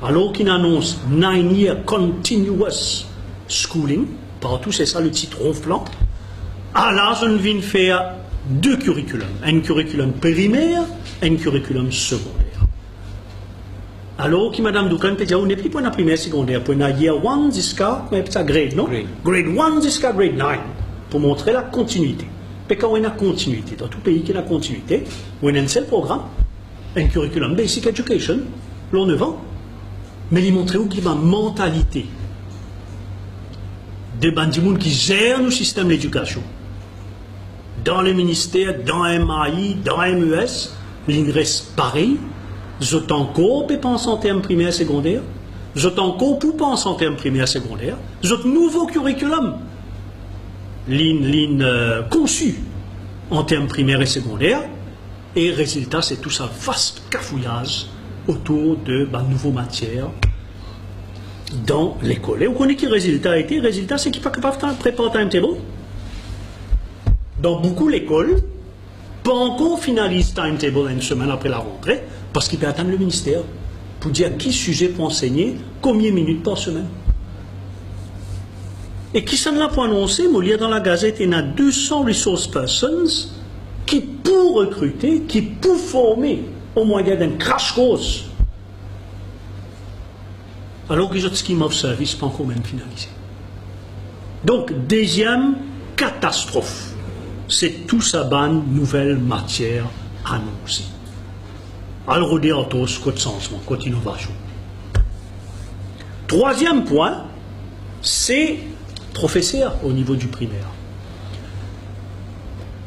Alors qu'il annonce 9-year continuous schooling, partout c'est ça le titre ronflant, là je viens faire deux curriculums, un curriculum primaire et un curriculum secondaire. Alors que Madame Doucan peut dire, on n'est plus pour la primaire secondaire, pour la year 1 jusqu'à grade, non? Grade 1 jusqu'à grade 9, pour montrer la continuité. Et quand on a une continuité, dans tout pays qui a une continuité, on a un seul programme, un curriculum basic education, l'on 9 ans, mais il montre où il y a une mentalité de bandits qui gèrent le système d'éducation. Dans le ministère, dans MAI, dans MES, il reste pareil. Je encore peux penser en termes primaire et secondaire. Je encore pour penser en termes primaire et secondaire. Je nouveau curriculum. Conçu en termes primaire et secondaire. Et résultat, c'est tout ça vaste cafouillage autour de nouvelles matières dans l'école. Et vous connaissez qui le résultat a été? Le résultat, c'est qu'il n'est pas capable de préparer un timetable. Dans beaucoup d'écoles, pas encore finalise timetable une semaine après la rentrée, parce qu'il peut attendre le ministère pour dire qui sujet pour enseigner, combien de minutes par semaine. Et qui s'en l'a pour annoncer, moi, lire dans la Gazette, il y a 200 resource persons qui, pour recruter, qui, pour former, au moyen d'un crash course, alors que les autres scheme of service pas encore même finalisé. Donc, deuxième catastrophe, c'est tout ça ban nouvelle matière annoncée. Alors, on dit en tous, côté changement, côté innovation. Troisième point, c'est professeur au niveau du primaire.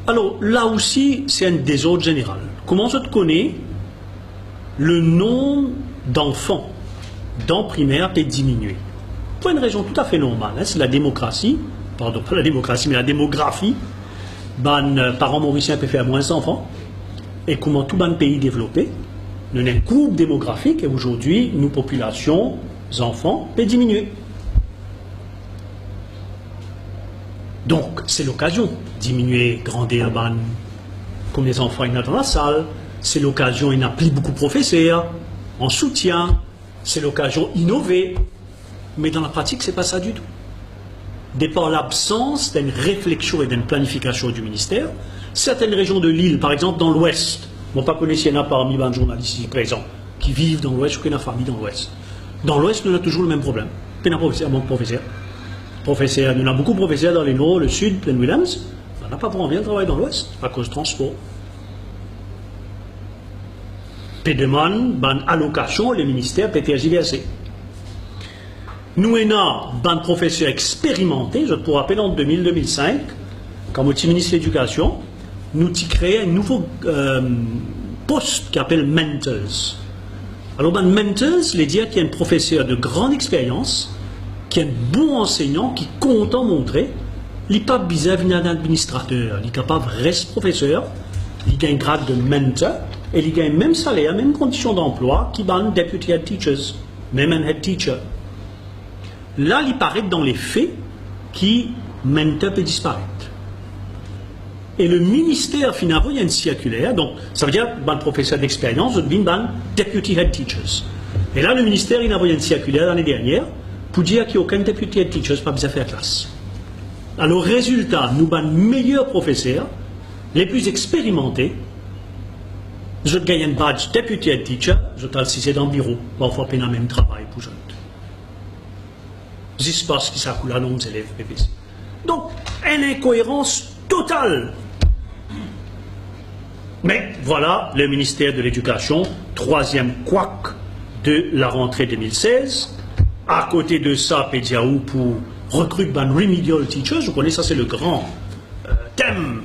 Alors, là aussi, c'est un désordre général. Comment je te connais? Le nombre d'enfants dans le primaire peut diminuer. Pour une raison tout à fait normale, c'est la démocratie, pardon, pas la démocratie, mais la démographie. Parents mauriciens peuvent faire moins d'enfants. Et comment tout le pays développé, nous avons une courbe démographique et aujourd'hui, nos populations, les enfants, peuvent diminuer. Donc, c'est l'occasion de diminuer, grandir comme les enfants il y a dans la salle. C'est l'occasion, il n'y a plus beaucoup de professeurs en soutien. C'est l'occasion d'innover. Mais dans la pratique, ce n'est pas ça du tout. De par l'absence d'une réflexion et d'une planification du ministère, certaines régions de l'île, par exemple dans l'Ouest, je ne connais pas s'il y en a parmi les journalistes ici présents qui vivent dans l'Ouest ou qui ont une famille dans l'Ouest. Dans l'Ouest, nous avons toujours le même problème. Nous avons professeurs. Nous avons beaucoup de professeurs dans les Nord, le Sud, Plaine Williams. On n'a pas pour envie de travailler dans l'Ouest à cause du transport. Puis demande, allocation, les ministères peuvent tergiverser. Nous avons un professeur expérimenté, je te rappelle en 2000-2005, quand je suis ministre de l'Éducation, nous avons créé un nouveau poste qui s'appelle Mentors. Alors, Mentors, les dire qu'il y a un professeur de grande expérience, qui est un bon enseignant, qui compte en montrer, il n'est pas bizarre d'un administrateur, il est capable de rester professeur, il gagne un grade de mentor, et il gagne le même salaire, même conditions d'emploi, qui ban deputy head teachers, même un head teacher. Là, il paraît que dans les faits, qui mentor peut disparaître. Et le ministère, finalement, il y a une circulaire, donc ça veut dire que professeur d'expérience devient deputy head teachers. Et là, le ministère, il a envoyé une circulaire l'année dernière pour dire qu'il n'y a aucun deputy head teachers pas besoin de faire classe. Alors, résultat, nous avons les meilleurs professeurs, les plus expérimentés. Je gagne un badge deputy head teacher, je t'ai dans le bureau, parfois pas le même travail pour jeunes. J'espère que ça coule à nos élèves PPC. Donc, une incohérence totale. Mais voilà, le ministère de l'Éducation, troisième couac de la rentrée 2016. À côté de ça, Pédiaou pour recruter remedial teachers. Vous connaissez, ça c'est le grand thème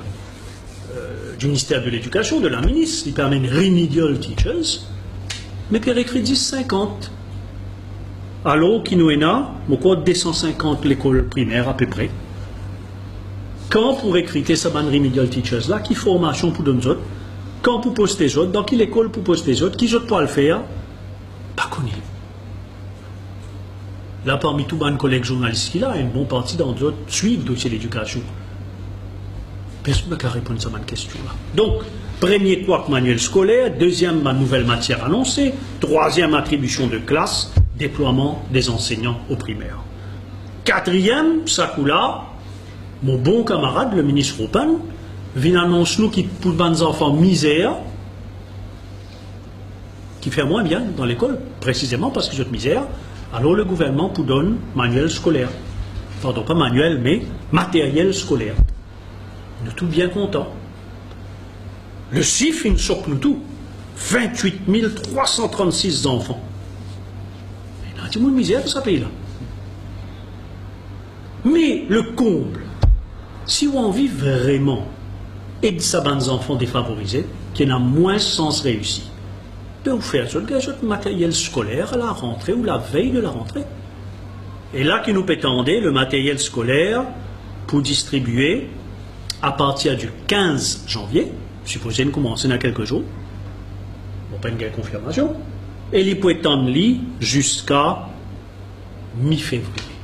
du ministère de l'Éducation, de la ministre. Il permet remedial teachers. Mais puis il recrute 10-50. Alors qu'il nous a, encore 250 l'école primaire à peu près. Quand pour recruter ces remedial teachers là, qui formation pour donner autres, quand pour poster les autres, dans quelle école pour poster les autres, qui je dois le faire, pas connu. Là, parmi tous les collègues journalistes qui là, une bonne partie d'entre eux suivent le dossier de l'éducation. Personne n'a qu'à répondre à cette question-là. Donc, Premier couac manuel scolaire, deuxième ma nouvelle matière annoncée, troisième attribution de classe, déploiement des enseignants au primaire. Quatrième, ça là, mon bon camarade, le ministre Roupen, vient annoncer nous qui pour des enfants misère, qui fait moins bien dans l'école, précisément parce qu'ils ont de misère, alors le gouvernement vous donne manuel scolaire. Pardon, pas manuel, mais matériel scolaire. Nous tous bien contents. Le chiffre, il nous choque nous tout. 28 336 enfants. Il y a un petit peu de misère dans ce pays-là. Mais le comble, si on vit vraiment aider ça des enfants défavorisés, qui n'ont moins sens réussi, de vous faire ce matériel scolaire à la rentrée ou la veille de la rentrée. Et là, qui nous pétendait le matériel scolaire pour distribuer à partir du 15 janvier, supposé nous commencer dans quelques jours, on pas une confirmation, et il peut étendre jusqu'à mi-février.